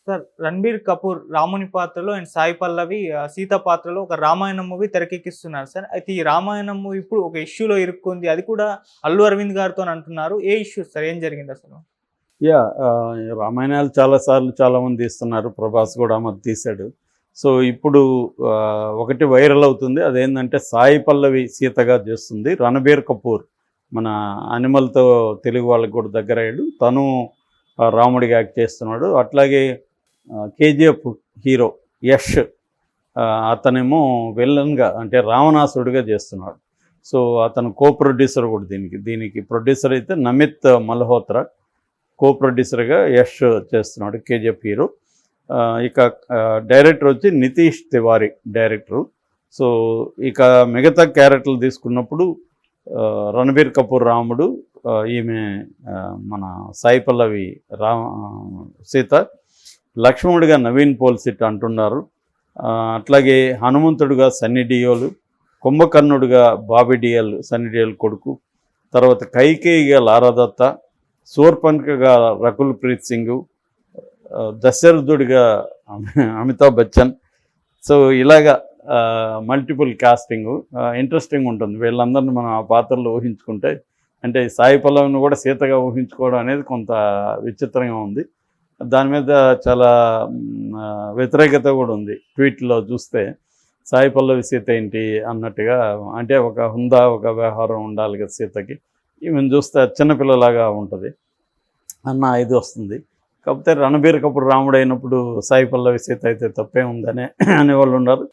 Sir 'Ranbir Kapoor' రాముని పాత్రలో and Sai Pallavi Sita పాత్రలో ఒక రామాయణం మూవీ తెరకెక్కిస్తున్నారు సార్. అయితే ఈ రామాయణం మూవీ ఇప్పుడు ఒక ఇష్యూలో ఇరుక్కుంది. అది కూడా అల్లు అరవింద్ గారితోని అంటున్నారు. ఏ ఇష్యూ సార్? ఏం జరిగింది అసలు? రామాయణాలు చాలా సార్లు చాలామంది తీస్తున్నారు. ప్రభాస్ కూడా మరి తీశాడు. సో ఇప్పుడు ఒకటి వైరల్ అవుతుంది. అదేంటంటే సాయి పల్లవి సీతగా చేస్తుంది. 'రణబీర్ కపూర్' మన అనిమల్తో తెలుగు వాళ్ళకి కూడా దగ్గర అయ్యాడు. తను రాముడిగా యాక్ట్ చేస్తున్నాడు. అట్లాగే కేజీఎఫ్ హీరో యష్, అతనేమో విలన్గా అంటే రావణాసురుడిగా చేస్తున్నాడు. సో అతను కో ప్రొడ్యూసర్ కూడా దీనికి ప్రొడ్యూసర్ అయితే నమిత్ మల్హోత్రా, కో ప్రొడ్యూసర్గా యష్ చేస్తున్నాడు కేజీఎఫ్ హీరో. ఇక డైరెక్టర్ వచ్చి నితీష్ తివారీ డైరెక్టరు. సో ఇక మిగతా క్యారెక్టర్లు తీసుకున్నప్పుడు 'రణబీర్ కపూర్' రాముడు, ఈమె మన సాయి పల్లవి సీత, లక్ష్మణుడిగా నవీన్ పోల్సిట్ అంటున్నారు. అట్లాగే హనుమంతుడిగా సన్నీ డియోల్, కుంభకర్ణుడిగా బాబీ డియోల్ సన్నీ డియోల్ కొడుకు, తర్వాత కైకేయిగా లారా దత్త, శూర్పణఖగా రకుల్ ప్రీత్ సింగ్, దశరథుడిగా అమితాబ్ బచ్చన్. సో ఇలాగా మల్టిపుల్ కాస్టింగ్ ఇంట్రెస్టింగ్ ఉంటుంది. వీళ్ళందరినీ మనం ఆ పాత్రలో ఊహించుకుంటే, అంటే సాయి పల్లవిని కూడా సీతగా ఊహించుకోవడం అనేది కొంత విచిత్రంగా ఉంది. దాని మీద చాలా వ్యతిరేకత కూడా ఉంది. ట్వీట్లో చూస్తే సాయి పల్లవి సీత ఏంటి అన్నట్టుగా, అంటే ఒక హుందా, ఒక వ్యవహారం ఉండాలి కదా సీతకి, ఈమెను చూస్తే చిన్నపిల్లలాగా ఉంటుంది అన్న ఇది వస్తుంది. కాకపోతే 'రణబీర్ కపూర్' రాముడు అయినప్పుడు సాయి పల్లవి సీత అయితే తప్పే ఉందనే అనేవాళ్ళు ఉన్నారు.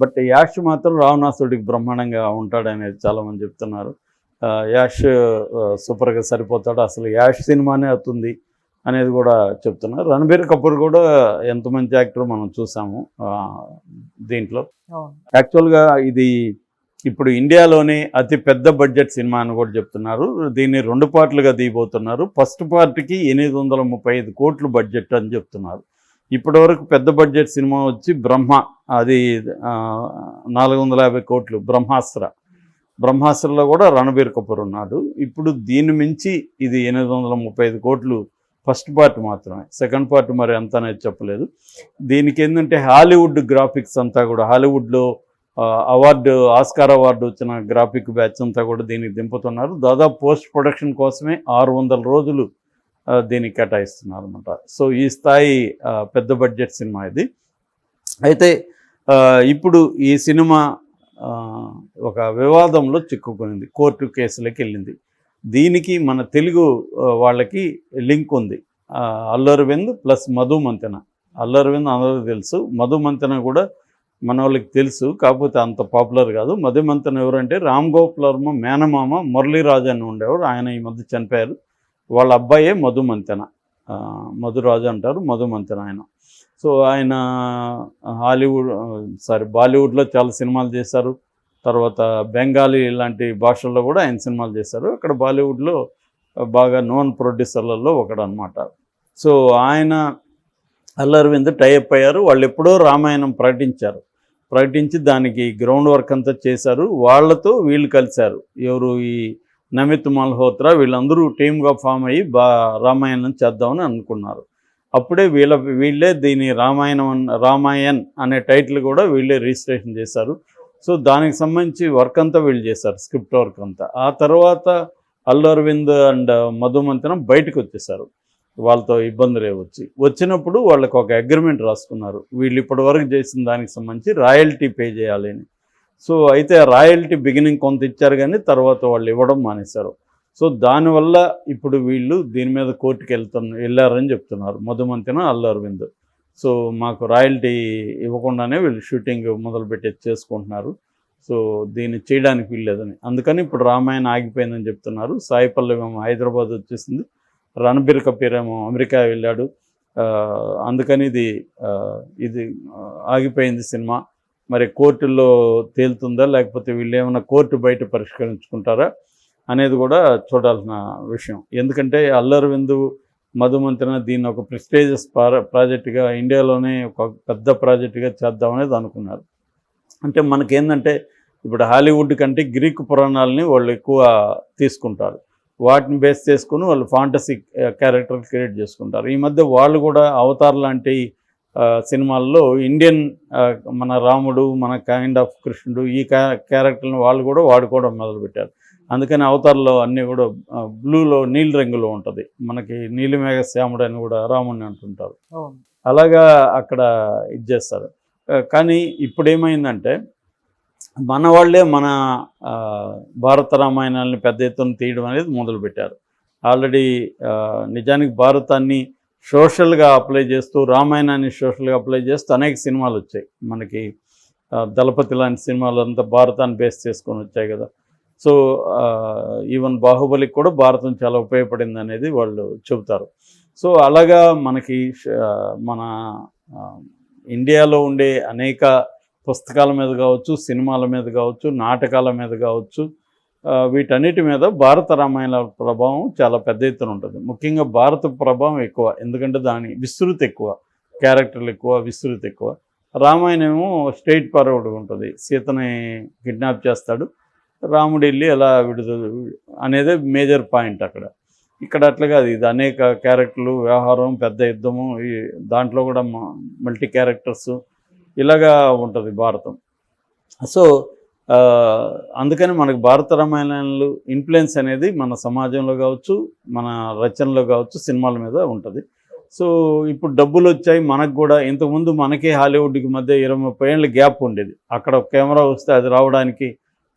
బట్ యాష్ మాత్రం రావణాసుడికి బ్రహ్మాండంగా ఉంటాడనేది చాలామంది చెప్తున్నారు. యాష్ సూపర్గా సరిపోతాడు, అసలు యాష్ సినిమానే అవుతుంది అనేది కూడా చెప్తున్నారు. 'రణబీర్ కపూర్' కూడా ఎంత మంచి యాక్టర్ మనం చూసాము దీంట్లో. యాక్చువల్గా ఇది ఇప్పుడు ఇండియాలోనే అతి పెద్ద బడ్జెట్ సినిమా అని కూడా చెప్తున్నారు. దీన్ని 2 పార్ట్లుగా తీయబోతున్నారు. ఫస్ట్ పార్ట్కి 835 కోట్లు బడ్జెట్ అని చెప్తున్నారు. ఇప్పటివరకు పెద్ద బడ్జెట్ సినిమా వచ్చి బ్రహ్మ, అది 450 కోట్లు బ్రహ్మాస్త్రలో కూడా 'రణబీర్ కపూర్' ఉన్నాడు. ఇప్పుడు దీన్ని మించి ఇది 835 కోట్లు ఫస్ట్ పార్ట్ మాత్రమే. సెకండ్ పార్ట్ మరి ఎంత అనేది చెప్పలేదు. దీనికి ఏంటంటే హాలీవుడ్ గ్రాఫిక్స్ అంతా కూడా, హాలీవుడ్లో ఆస్కార్ అవార్డు వచ్చిన గ్రాఫిక్ బ్యాచ్ అంతా కూడా దీనికి దింపుతున్నారు. దాదాపు పోస్ట్ ప్రొడక్షన్ కోసమే 600 రోజులు దీనికి కేటాయిస్తున్నారు అనమాట. సో ఈ స్థాయి పెద్ద బడ్జెట్ సినిమా ఇది. అయితే ఇప్పుడు ఈ సినిమా ఒక వివాదంలో చిక్కుకునింది, కోర్టు కేసులోకి వెళ్ళింది. దీనికి మన తెలుగు వాళ్ళకి లింక్ ఉంది. అల్లు అరవింద్ ప్లస్ మధు మంతెన. అల్లు అరవింద్ అందరికీ తెలుసు, మధు మంతెన కూడా మన వాళ్ళకి తెలుసు, కాకపోతే అంత పాపులర్ కాదు. మధు మంతెన ఎవరంటే రామ్ గోపాల్ వర్మ మేనమామ మురళీరాజు అని ఉండేవాడు. ఆయన ఈ మధ్య చనిపోయారు. వాళ్ళ అబ్బాయే మధు మంతెన, మధురాజు అంటారు, మధు మంతెన ఆయన. సో ఆయన బాలీవుడ్లో చాలా సినిమాలు చేశారు. తర్వాత బెంగాలీ ఇలాంటి భాషల్లో కూడా ఆయన సినిమాలు చేశారు. అక్కడ బాలీవుడ్లో బాగా నోన్ ప్రొడ్యూసర్లలో ఒకడనమాట. సో ఆయన అల్లు అరవింద్ టైఅప్ అయ్యారు. వాళ్ళు ఎప్పుడో రామాయణం ప్రకటించి దానికి గ్రౌండ్ వర్క్ అంతా చేశారు. వాళ్ళతో వీళ్ళు కలిశారు. ఎవరు? ఈ నమిత్ మల్హోత్రా, వీళ్ళందరూ టీమ్గా ఫామ్ అయ్యి రామాయణం చేద్దామని అనుకున్నారు. అప్పుడే వీళ్ళే దీని రామాయణ్ అనే టైటిల్ కూడా వీళ్ళే రిజిస్ట్రేషన్ చేశారు. సో దానికి సంబంధించి వర్క్ అంతా వీళ్ళు చేశారు, స్క్రిప్ట్ వర్క్ అంతా. ఆ తర్వాత అల్లు అరవింద్ అండ్ మధు మంతెన బయటకు వచ్చేసారు. వాళ్ళతో ఇబ్బందులు వచ్చినప్పుడు వాళ్ళకి ఒక అగ్రిమెంట్ రాసుకున్నారు. వీళ్ళు ఇప్పటివరకు చేసిన దానికి సంబంధించి రాయల్టీ పే చేయాలి అని. సో అయితే ఆ రాయల్టీ బిగినింగ్ కొంత ఇచ్చారు, కానీ తర్వాత వాళ్ళు ఇవ్వడం మానేశారు. సో దానివల్ల ఇప్పుడు వీళ్ళు దీని మీద కోర్టుకి వెళ్ళారని చెప్తున్నారు మధు మంతెన, అల్లు అరవింద్. సో మాకు రాయల్టీ ఇవ్వకుండానే వీళ్ళు షూటింగ్ మొదలుపెట్టి చేసుకుంటున్నారు. సో దీన్ని చేయడానికి వీల్లేదని, అందుకని ఇప్పుడు రామాయణ ఆగిపోయిందని చెప్తున్నారు. సాయి పల్లవి హైదరాబాద్ వచ్చేసింది, 'రణబీర్ కపూర్' ఏమో అమెరికా వెళ్ళాడు. అందుకని ఇది ఆగిపోయింది సినిమా. మరి కోర్టుల్లో తేలుతుందా, లేకపోతే వీళ్ళు ఏమైనా కోర్టు బయట పరిష్కరించుకుంటారా అనేది కూడా చూడాల్సిన విషయం. ఎందుకంటే అల్లు అరవింద్, మధు మంతెన దీన్ని ఒక ప్రెస్టీజియస్ ప్రాజెక్టుగా, ఇండియాలోనే ఒక పెద్ద ప్రాజెక్టుగా చేద్దామనేది అనుకున్నారు. అంటే మనకేందంటే ఇప్పుడు హాలీవుడ్ కంటే గ్రీకు పురాణాలని వాళ్ళు ఎక్కువ తీసుకుంటారు. వాటిని బేస్ చేసుకుని వాళ్ళు ఫాంటసీ క్యారెక్టర్ క్రియేట్ చేసుకుంటారు. ఈ మధ్య వాళ్ళు కూడా అవతార్ లాంటి సినిమాల్లో ఇండియన్ మన రాముడు, మన కైండ్ ఆఫ్ కృష్ణుడు ఈ క్యారెక్టర్ని వాళ్ళు కూడా వాడుకోవడం మొదలుపెట్టారు. అందుకని అవతారంలో అన్నీ కూడా బ్లూలో నీలి రంగులో ఉంటుంది. మనకి నీలిమేఘ శ్యాముడు అని కూడా రాముడిని అంటుంటారు. అవును. అలాగా అక్కడ ఇది చేస్తారు. కానీ ఇప్పుడు ఏమైందంటే మన వాళ్ళే మన భారత రామాయణాలని పెద్ద ఎత్తున తీయడం అనేది మొదలుపెట్టారు. ఆల్రెడీ నిజానికి భారతాన్ని సోషల్గా అప్లై చేస్తూ, రామాయణాన్ని సోషల్గా అప్లై చేస్తూ అనేక సినిమాలు వచ్చాయి మనకి. దళపతి లాంటి సినిమాలు అంతా భారతాన్ని బేస్ చేసుకొని వచ్చాయి కదా. సో ఈవెన్ బాహుబలికి కూడా భారతం చాలా ఉపయోగపడింది అనేది వాళ్ళు చెబుతారు. సో అలాగా మనకి మన ఇండియాలో ఉండే అనేక పుస్తకాల మీద కావచ్చు, సినిమాల మీద కావచ్చు, నాటకాల మీద కావచ్చు, వీటన్నిటి మీద భారత రామాయణ ప్రభావం చాలా పెద్ద ఎత్తున ఉంటుంది. ముఖ్యంగా భారత ప్రభావం ఎక్కువ, ఎందుకంటే దాని విస్తృతి ఎక్కువ, క్యారెక్టర్లు ఎక్కువ, విస్తృతి ఎక్కువ. రామాయణమేమో స్ట్రైట్ ఫార్వర్డ్గా ఉంటుంది. సీతని కిడ్నాప్ చేస్తాడు, రాముడు వెళ్ళి ఎలా విడుదల అనేదే మేజర్ పాయింట్ అక్కడ. ఇక్కడ అట్లా కాదు, ఇది అనేక క్యారెక్టర్లు, వ్యవహారం, పెద్ద యుద్ధము, దాంట్లో కూడా మల్టీ క్యారెక్టర్స్ ఇలాగా ఉంటుంది భారతం. సో అందుకని మనకు భారత రామాయణాలు ఇన్ఫ్లుయెన్స్ అనేది మన సమాజంలో కావచ్చు, మన రచనలో కావచ్చు, సినిమాల మీద ఉంటుంది. సో ఇప్పుడు డబ్బులు వచ్చాయి మనకు కూడా. ఇంతకుముందు మనకి హాలీవుడ్కి మధ్య 20-30 ఏళ్ళ గ్యాప్ ఉండేది. అక్కడ ఒక కెమెరా వస్తే అది రావడానికి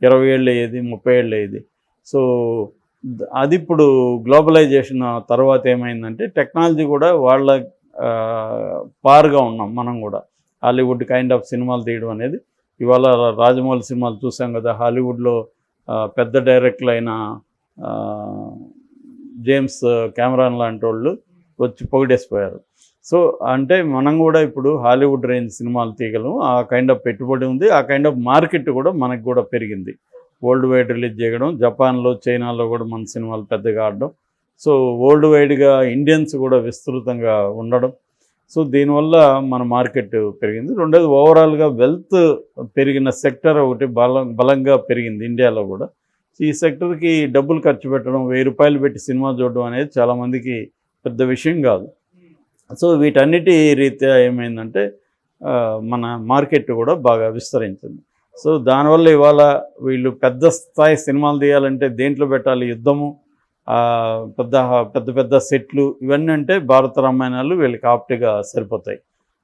20 ఏళ్ళు అయ్యేది, 30 ఏళ్ళు అయ్యేది. సో అది ఇప్పుడు గ్లోబలైజేషన్ తర్వాత ఏమైందంటే టెక్నాలజీ కూడా వాళ్ళ పారుగా ఉన్నాం మనం కూడా. హాలీవుడ్ కైండ్ ఆఫ్ సినిమాలు తీయడం అనేది ఇవాళ రాజమౌళి సినిమాలు చూసాం కదా. హాలీవుడ్లో పెద్ద డైరెక్టర్లు అయిన జేమ్స్ కెమెరాన్ లాంటి వాళ్ళు వచ్చి పొగిడేసిపోయారు. సో అంటే మనం కూడా ఇప్పుడు హాలీవుడ్ రేంజ్ సినిమాలు తీయగలం. ఆ కైండ్ ఆఫ్ పెట్టుబడి ఉంది, ఆ కైండ్ ఆఫ్ మార్కెట్ కూడా మనకు కూడా పెరిగింది. వరల్డ్ వైడ్ రిలీజ్ చేయడం, జపాన్లో, చైనాలో కూడా మన సినిమాలు పెద్దగా ఆడడం. సో వరల్డ్ వైడ్గా ఇండియన్స్ కూడా విస్తృతంగా ఉండడం. సో దీనివల్ల మన మార్కెట్ పెరిగింది. రెండోది ఓవరాల్గా వెల్త్ పెరిగిన సెక్టర్ ఒకటి బలంగా పెరిగింది ఇండియాలో కూడా. ఈ సెక్టర్కి డబ్బులు ఖర్చు పెట్టడం, 1000 రూపాయలు పెట్టి సినిమా చూడడం అనేది చాలామందికి పెద్ద విషయం కాదు. సో వీటన్నిటి రీత్యా ఏమైందంటే మన మార్కెట్ కూడా బాగా విస్తరించింది. సో దానివల్ల ఇవాళ వీళ్ళు పెద్ద స్థాయి సినిమాలు తీయాలంటే దేంట్లో పెట్టాలి? యుద్ధము, పెద్ద పెద్ద పెద్ద సెట్లు, ఇవన్నీ అంటే భారత రామాయణాలు వీళ్ళకి ఆప్ట్గా సరిపోతాయి.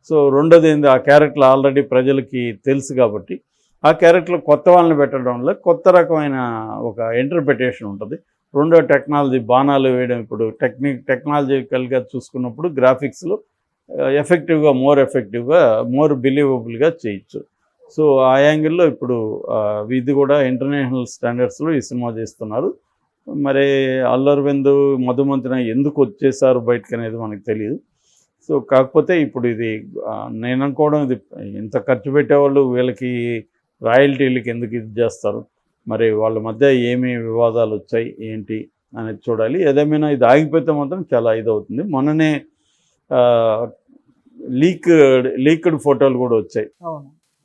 సో రెండోది ఏంది, ఆ క్యారెక్టర్లు ఆల్రెడీ ప్రజలకి తెలుసు కాబట్టి ఆ క్యారెక్టర్లు కొత్త వాళ్ళని పెట్టడం వల్ల కొత్త రకమైన ఒక ఇంటర్ప్రిటేషన్ ఉంటుంది. రెండో టెక్నాలజీ, బాణాలు వేయడం. ఇప్పుడు టెక్నాలజికల్గా చూసుకున్నప్పుడు గ్రాఫిక్స్లో ఎఫెక్టివ్గా, మోర్ బిలీవబుల్గా చేయొచ్చు. సో ఆ యాంగిల్లో ఇప్పుడు ఇది కూడా ఇంటర్నేషనల్ స్టాండర్డ్స్లో ఈ సినిమా చేస్తున్నారు. మరి అల్లు అరవింద్, మధుమంతన ఎందుకు వచ్చేసారు బయటకు అనేది మనకు తెలియదు. సో కాకపోతే ఇప్పుడు ఇది నేను అనుకోవడం, ఇది ఇంత ఖర్చు పెట్టేవాళ్ళు వీళ్ళకి రాయల్టీలకి ఎందుకు ఇది చేస్తారు, మరి వాళ్ళ మధ్య ఏమి వివాదాలు వచ్చాయి ఏంటి అనేది చూడాలి. ఏదేమైనా ఇది ఆగిపోతే మాత్రం చాలా ఇదవుతుంది. మొన్ననే లీక్డ్ ఫోటోలు కూడా వచ్చాయి.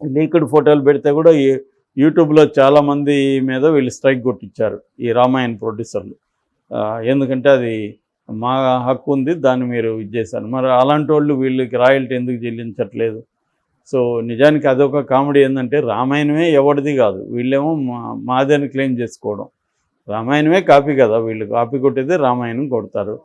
లీక్డ్ ఫోటోలు పెడితే కూడా యూట్యూబ్లో చాలామంది మీద వీళ్ళు స్ట్రైక్ కొట్టించారు ఈ రామాయణ ప్రొడ్యూసర్లు. ఎందుకంటే అది మా హక్కు ఉంది, దాన్ని మీరు ఇది చేశారు. మరి అలాంటి వాళ్ళు వీళ్ళకి రాయల్టీ ఎందుకు చెల్లించట్లేదు? సో నిజానికి అదొక కామెడీ. ఏంటంటే రామాయణమే ఎవరిది కాదు, వీళ్ళేమో మాదని క్లెయిమ్ చేసుకోవడం. రామాయణమే కాపీ కదా, వీళ్ళు కాపీ కొట్టేదే రామాయణం కొడతారు.